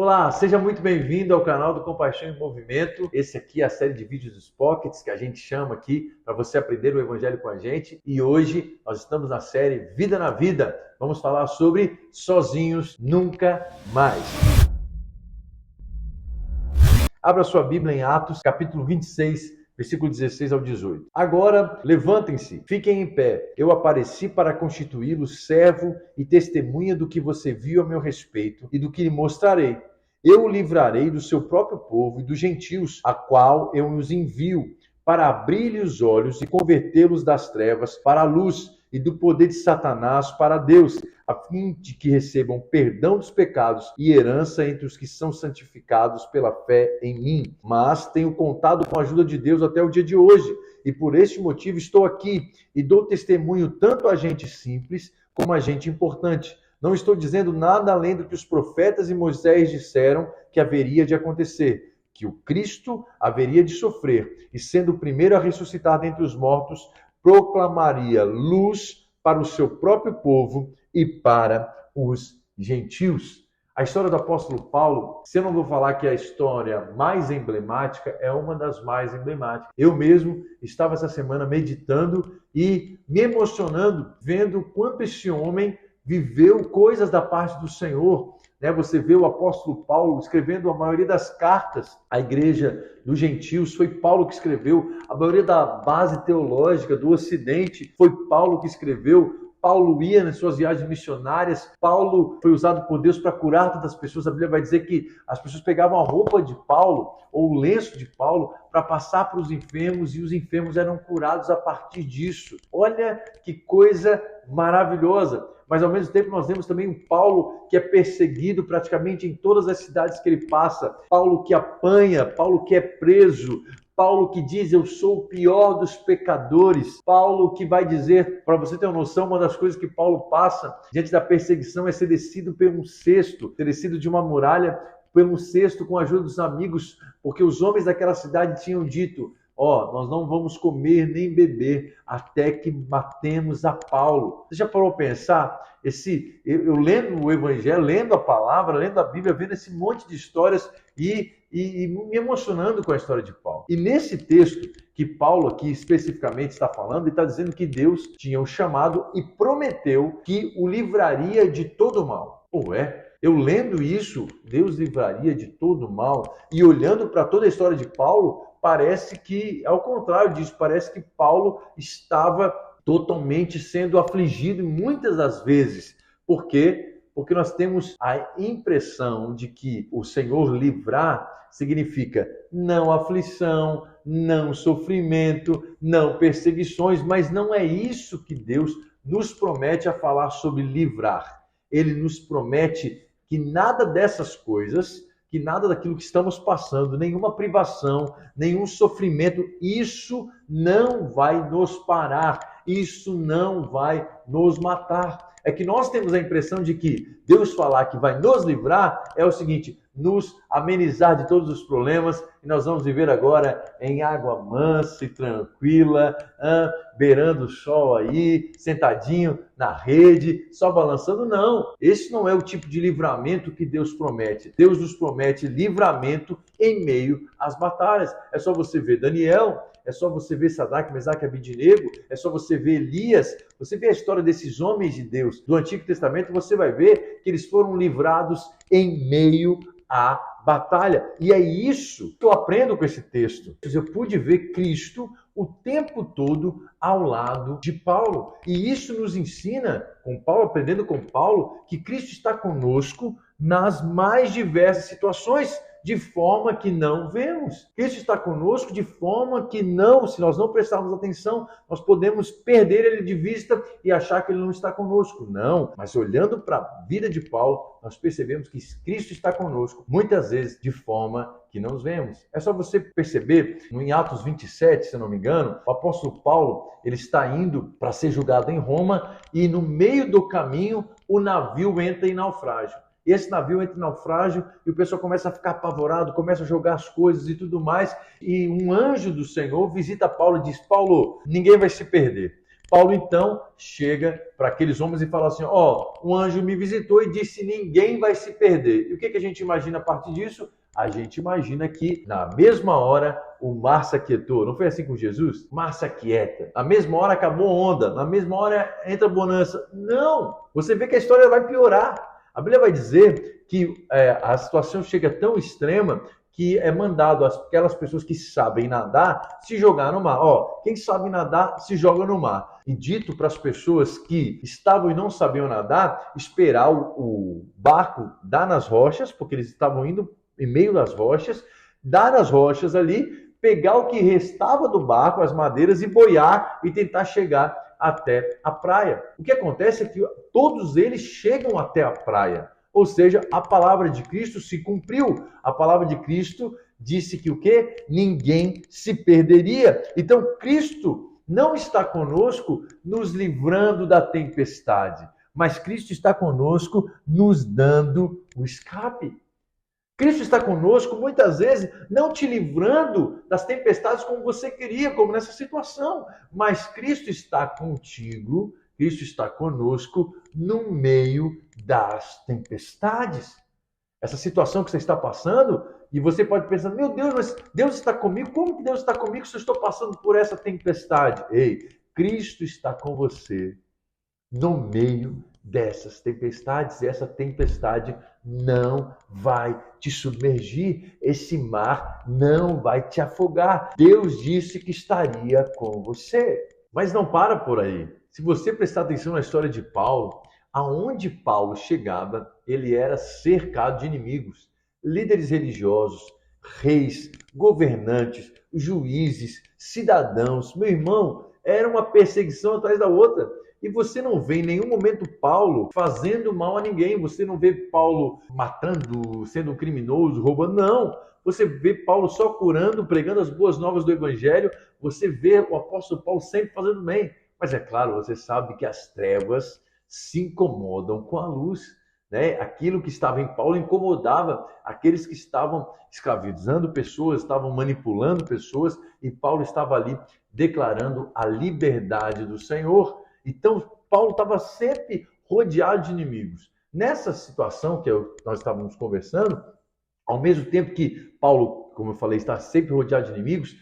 Olá, seja muito bem-vindo ao canal do Compaixão em Movimento. Esse aqui é a série de vídeos dos Pockets que a gente chama aqui para você aprender o Evangelho com a gente. E hoje nós estamos na série Vida na Vida. Vamos falar sobre Sozinhos Nunca Mais. Abra sua Bíblia em Atos, capítulo 26, versículo 16 ao 18. Agora, levantem-se, fiquem em pé. Eu apareci para constituí-lo servo e testemunha do que você viu a meu respeito e do que lhe mostrarei. Eu o livrarei do seu próprio povo e dos gentios, a qual eu os envio, para abrir-lhe os olhos e convertê-los das trevas para a luz e do poder de Satanás para Deus, a fim de que recebam perdão dos pecados e herança entre os que são santificados pela fé em mim. Mas tenho contado com a ajuda de Deus até o dia de hoje, e por este motivo estou aqui e dou testemunho tanto a gente simples como a gente importante. Não estou dizendo nada além do que os profetas e Moisés disseram que haveria de acontecer, que o Cristo haveria de sofrer, e sendo o primeiro a ressuscitar dentre os mortos, proclamaria luz para o seu próprio povo e para os gentios. A história do apóstolo Paulo, se eu não vou falar que é a história mais emblemática, é uma das mais emblemáticas. Eu mesmo estava essa semana meditando e me emocionando, vendo quanto esse homem viveu coisas da parte do Senhor. Você vê o apóstolo Paulo escrevendo a maioria das cartas à igreja dos gentios, foi Paulo que escreveu. A maioria da base teológica do Ocidente foi Paulo que escreveu. Paulo ia nas suas viagens missionárias, Paulo foi usado por Deus para curar tantas pessoas. A Bíblia vai dizer que as pessoas pegavam a roupa de Paulo ou o lenço de Paulo para passar para os enfermos e os enfermos eram curados a partir disso. Olha que coisa maravilhosa! Mas ao mesmo tempo nós vemos também um Paulo que é perseguido praticamente em todas as cidades que ele passa, Paulo que apanha, Paulo que é preso, Paulo que diz, eu sou o pior dos pecadores. Paulo que vai dizer, para você ter uma noção, uma das coisas que Paulo passa diante da perseguição é ser descido por um cesto, ser descido de uma muralha por um cesto com a ajuda dos amigos, porque os homens daquela cidade tinham dito, nós não vamos comer nem beber até que matemos a Paulo. Você já parou a pensar? Eu lendo o Evangelho, lendo a palavra, lendo a Bíblia, vendo esse monte de histórias e me emocionando com a história de Paulo. E nesse texto que Paulo aqui especificamente está falando, ele está dizendo que Deus tinha o chamado e prometeu que o livraria de todo mal. Eu lendo isso, Deus livraria de todo mal, e olhando para toda a história de Paulo, parece que, ao contrário disso, parece que Paulo estava totalmente sendo afligido muitas das vezes. Por quê? Porque nós temos a impressão de que o Senhor livrar significa não aflição, não sofrimento, não perseguições, mas não é isso que Deus nos promete a falar sobre livrar. Ele nos promete que nada dessas coisas, que nada daquilo que estamos passando, nenhuma privação, nenhum sofrimento, isso não vai nos parar, isso não vai nos matar. É que nós temos a impressão de que Deus falar que vai nos livrar é o seguinte, nos amenizar de todos os problemas e nós vamos viver agora em água mansa e tranquila, beirando o sol aí, sentadinho na rede, só balançando. Não, esse não é o tipo de livramento que Deus promete. Deus nos promete livramento em meio às batalhas. É só você ver Daniel, é só você ver Sadraque, Mesaque e Abidnego, é só você ver Elias, você vê a história desses homens de Deus do Antigo Testamento, você vai ver que eles foram livrados em meio à batalha. E é isso que eu aprendo com esse texto. Eu pude ver Cristo o tempo todo ao lado de Paulo. E isso nos ensina, com Paulo, aprendendo com Paulo, que Cristo está conosco nas mais diversas situações, de forma que não vemos. Cristo está conosco de forma que não, se nós não prestarmos atenção, nós podemos perder ele de vista e achar que ele não está conosco. Não, mas olhando para a vida de Paulo, nós percebemos que Cristo está conosco, muitas vezes de forma que não os vemos. É só você perceber, em Atos 27, se eu não me engano, o apóstolo Paulo, ele está indo para ser julgado em Roma e no meio do caminho o navio entra em naufrágio. Esse navio entra em naufrágio e o pessoal começa a ficar apavorado, começa a jogar as coisas e tudo mais. E um anjo do Senhor visita Paulo e diz, Paulo, ninguém vai se perder. Paulo então chega para aqueles homens e fala assim, um anjo me visitou e disse, ninguém vai se perder. E o que a gente imagina a partir disso? A gente imagina que na mesma hora o mar se aquietou. Não foi assim com Jesus? O mar se aquieta. Na mesma hora acabou a onda. Na mesma hora entra a bonança. Não! Você vê que a história vai piorar. A Bíblia vai dizer que a situação chega tão extrema que é mandado aquelas pessoas que sabem nadar se jogar no mar. Quem sabe nadar se joga no mar. E dito para as pessoas que estavam e não sabiam nadar, esperar o barco dar nas rochas, porque eles estavam indo em meio das rochas, dar nas rochas ali, pegar o que restava do barco, as madeiras, e boiar e tentar chegar até a praia. O que acontece é que todos eles chegam até a praia. Ou seja, a palavra de Cristo se cumpriu. A palavra de Cristo disse que o quê? Ninguém se perderia. Então, Cristo não está conosco nos livrando da tempestade, mas Cristo está conosco nos dando o escape. Cristo está conosco, muitas vezes, não te livrando das tempestades como você queria, como nessa situação. Mas Cristo está contigo, Cristo está conosco no meio das tempestades. Essa situação que você está passando, e você pode pensar, meu Deus, mas Deus está comigo? Como que Deus está comigo se eu estou passando por essa tempestade? Ei, Cristo está com você no meio dessas tempestades, e essa tempestade não vai te submergir, esse mar não vai te afogar. Deus disse que estaria com você. Mas não para por aí. Se você prestar atenção na história de Paulo, aonde Paulo chegava, ele era cercado de inimigos, líderes religiosos, reis, governantes, juízes, cidadãos. Meu irmão, era uma perseguição atrás da outra. E você não vê em nenhum momento Paulo fazendo mal a ninguém. Você não vê Paulo matando, sendo um criminoso, roubando. Não. Você vê Paulo só curando, pregando as boas novas do Evangelho. Você vê o apóstolo Paulo sempre fazendo bem. Mas é claro, você sabe que as trevas se incomodam com a luz. Né? Aquilo que estava em Paulo incomodava aqueles que estavam escravizando pessoas, estavam manipulando pessoas. E Paulo estava ali declarando a liberdade do Senhor. Então, Paulo estava sempre rodeado de inimigos. Nessa situação que nós estávamos conversando, ao mesmo tempo que Paulo, como eu falei, está sempre rodeado de inimigos,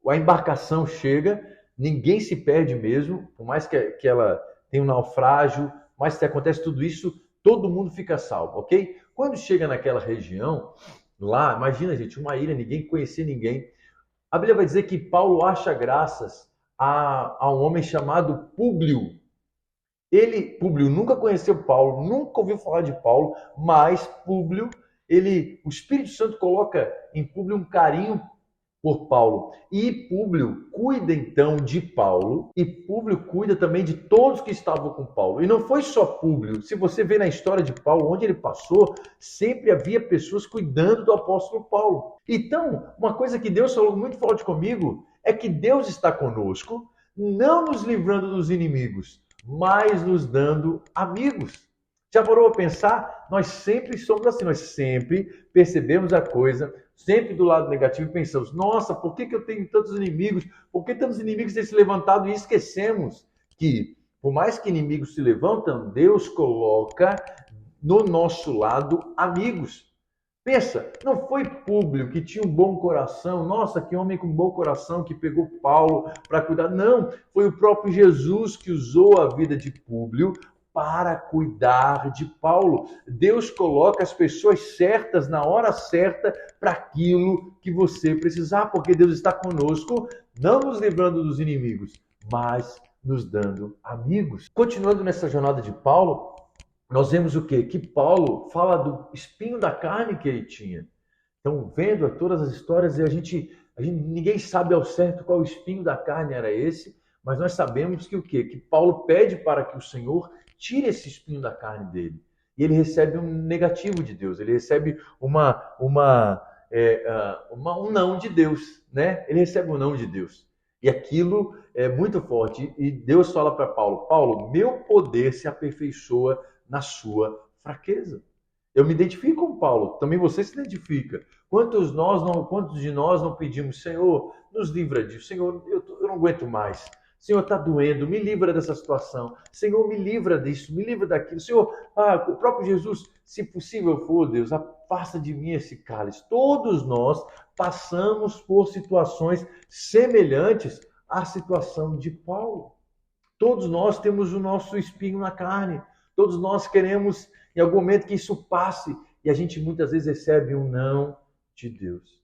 a embarcação chega, ninguém se perde mesmo, por mais que ela tenha um naufrágio, mas se acontece tudo isso, todo mundo fica salvo, ok? Quando chega naquela região, lá, imagina, gente, uma ilha, ninguém conhecia ninguém. A Bíblia vai dizer que Paulo acha graças a um homem chamado Públio. Públio nunca conheceu Paulo, nunca ouviu falar de Paulo, mas Públio, o Espírito Santo coloca em Públio um carinho por Paulo. E Públio cuida então de Paulo, e Públio cuida também de todos que estavam com Paulo. E não foi só Públio. Se você vê na história de Paulo, onde ele passou, sempre havia pessoas cuidando do apóstolo Paulo. Então, uma coisa que Deus falou muito forte comigo é que Deus está conosco, não nos livrando dos inimigos, mas nos dando amigos. Já parou a pensar? Nós sempre somos assim, nós sempre percebemos a coisa, sempre do lado negativo, e pensamos, nossa, por que eu tenho tantos inimigos? Por que tantos inimigos têm se levantado? E esquecemos que, por mais que inimigos se levantam, Deus coloca no nosso lado amigos. Pensa, não foi Públio que tinha um bom coração, nossa, que homem com bom coração que pegou Paulo para cuidar. Não, foi o próprio Jesus que usou a vida de Públio para cuidar de Paulo. Deus coloca as pessoas certas na hora certa para aquilo que você precisar, porque Deus está conosco, não nos livrando dos inimigos, mas nos dando amigos. Continuando nessa jornada de Paulo, nós vemos o quê? Que Paulo fala do espinho da carne que ele tinha. Então, vendo todas as histórias, ninguém sabe ao certo qual espinho da carne era esse, mas nós sabemos que o quê? Que Paulo pede para que o Senhor tire esse espinho da carne dele. E ele recebe um negativo de Deus, ele recebe um não de Deus, né? Ele recebe um não de Deus. E aquilo é muito forte. E Deus fala para Paulo, Paulo, meu poder se aperfeiçoa na sua fraqueza. Eu me identifico com Paulo, também você se identifica. Quantos de nós não pedimos, Senhor, nos livra disso, Senhor, eu não aguento mais. Senhor, está doendo, me livra dessa situação. Senhor, me livra disso, me livra daquilo. Senhor, o próprio Jesus, se possível for, Deus, afasta de mim esse cálice. Todos nós passamos por situações semelhantes à situação de Paulo. Todos nós temos o nosso espinho na carne. Todos nós queremos, em algum momento, que isso passe. E a gente muitas vezes recebe um não de Deus.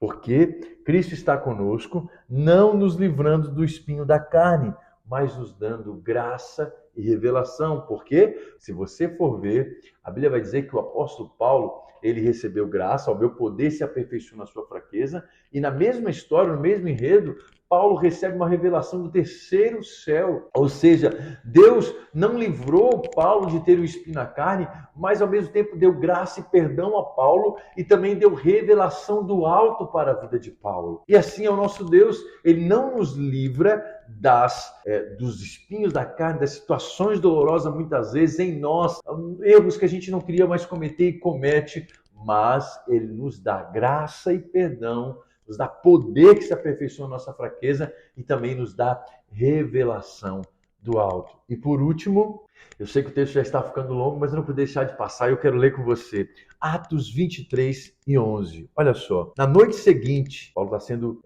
Porque Cristo está conosco, não nos livrando do espinho da carne, mas nos dando graça e revelação. Porque, se você for ver, a Bíblia vai dizer que o apóstolo Paulo, ele recebeu graça, ao meu poder se aperfeiçoa na sua fraqueza, e na mesma história, no mesmo enredo, Paulo recebe uma revelação do terceiro céu. Ou seja, Deus não livrou Paulo de ter o espinho na carne, mas ao mesmo tempo deu graça e perdão a Paulo e também deu revelação do alto para a vida de Paulo. E assim é o nosso Deus, ele não nos livra dos espinhos da carne, das situações dolorosas muitas vezes em nós, erros que a gente não queria mais cometer e comete, mas ele nos dá graça e perdão, nos dá poder que se aperfeiçoa na nossa fraqueza e também nos dá revelação do alto. E por último, eu sei que o texto já está ficando longo, mas eu não posso deixar de passar e eu quero ler com você. Atos 23:11. Olha só. Na noite seguinte, Paulo está sendo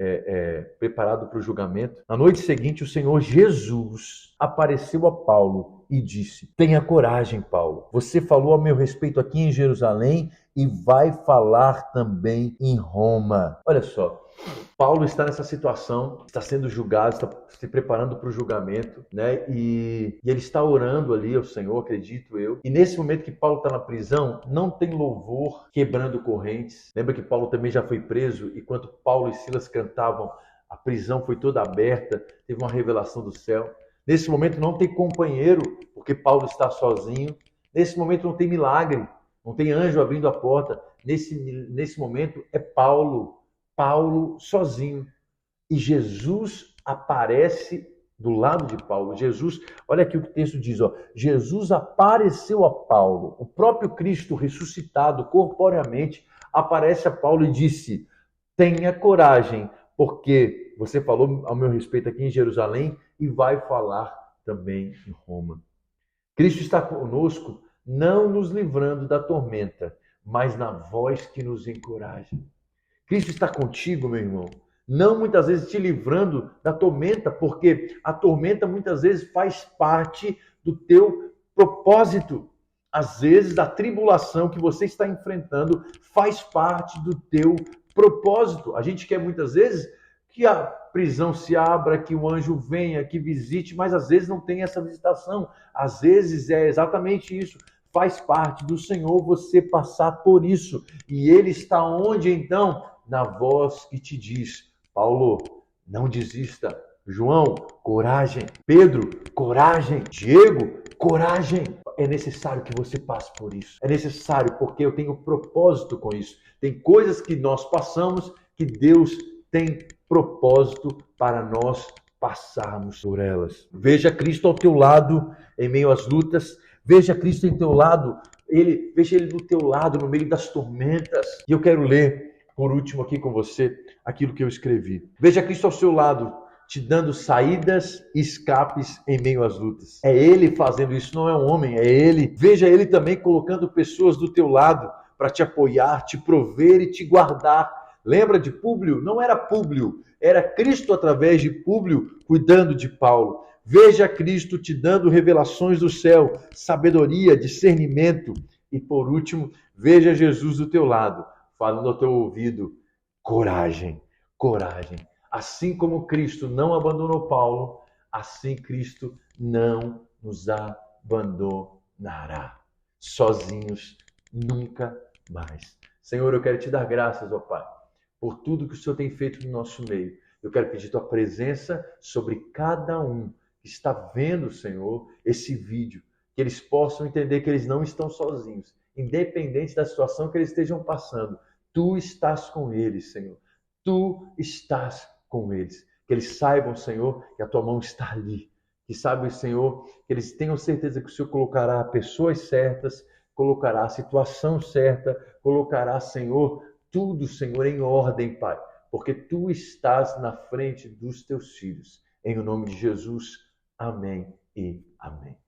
preparado para o julgamento. Na noite seguinte, o Senhor Jesus apareceu a Paulo e disse: tenha coragem, Paulo. Você falou a meu respeito aqui em Jerusalém e vai falar também em Roma. Olha só. Paulo está nessa situação, está sendo julgado, está se preparando para o julgamento, né? E ele está orando ali ao Senhor, acredito eu. E nesse momento que Paulo está na prisão, não tem louvor quebrando correntes. Lembra que Paulo também já foi preso, e quando Paulo e Silas cantavam, a prisão foi toda aberta, teve uma revelação do céu. Nesse momento não tem companheiro, porque Paulo está sozinho. Nesse momento não tem milagre, não tem anjo abrindo a porta. Nesse momento é Paulo sozinho. E Jesus aparece do lado de Paulo. Jesus, olha aqui o que o texto diz, ó. Jesus apareceu a Paulo. O próprio Cristo ressuscitado corporeamente aparece a Paulo e disse: tenha coragem, porque você falou ao meu respeito aqui em Jerusalém e vai falar também em Roma. Cristo está conosco, não nos livrando da tormenta, mas na voz que nos encoraja. Cristo está contigo, meu irmão, não muitas vezes te livrando da tormenta, porque a tormenta muitas vezes faz parte do teu propósito. Às vezes a tribulação que você está enfrentando faz parte do teu propósito. A gente quer muitas vezes que a prisão se abra, que o anjo venha, que visite, mas às vezes não tem essa visitação. Às vezes é exatamente isso. Faz parte do Senhor você passar por isso. E Ele está onde então? Na voz que te diz: Paulo, não desista. João, coragem. Pedro, coragem. Diego, coragem. É necessário que você passe por isso. É necessário, porque eu tenho propósito com isso. Tem coisas que nós passamos que Deus tem propósito para nós passarmos por elas. Veja Cristo ao teu lado em meio às lutas. Veja Cristo em teu lado. Veja Ele do teu lado no meio das tormentas. E eu quero ler por último aqui com você aquilo que eu escrevi. Veja Cristo ao seu lado, te dando saídas e escapes em meio às lutas. É Ele fazendo isso, não é um homem, é Ele. Veja Ele também colocando pessoas do teu lado para te apoiar, te prover e te guardar. Lembra de Públio? Não era Públio, era Cristo através de Públio cuidando de Paulo. Veja Cristo te dando revelações do céu, sabedoria, discernimento. E por último, veja Jesus do teu lado, falando ao teu ouvido: coragem, coragem. Assim como Cristo não abandonou Paulo, assim Cristo não nos abandonará. Sozinhos, nunca mais. Senhor, eu quero te dar graças, ó Pai, por tudo que o Senhor tem feito no nosso meio. Eu quero pedir tua presença sobre cada um que está vendo, Senhor, esse vídeo, que eles possam entender que eles não estão sozinhos, independente da situação que eles estejam passando. Tu estás com eles, Senhor. Tu estás com eles. Que eles saibam, Senhor, que a tua mão está ali. Que saibam, Senhor, que eles tenham certeza que o Senhor colocará pessoas certas, colocará a situação certa, colocará, Senhor, tudo, Senhor, em ordem, Pai. Porque Tu estás na frente dos Teus filhos. Em o nome de Jesus, amém e amém.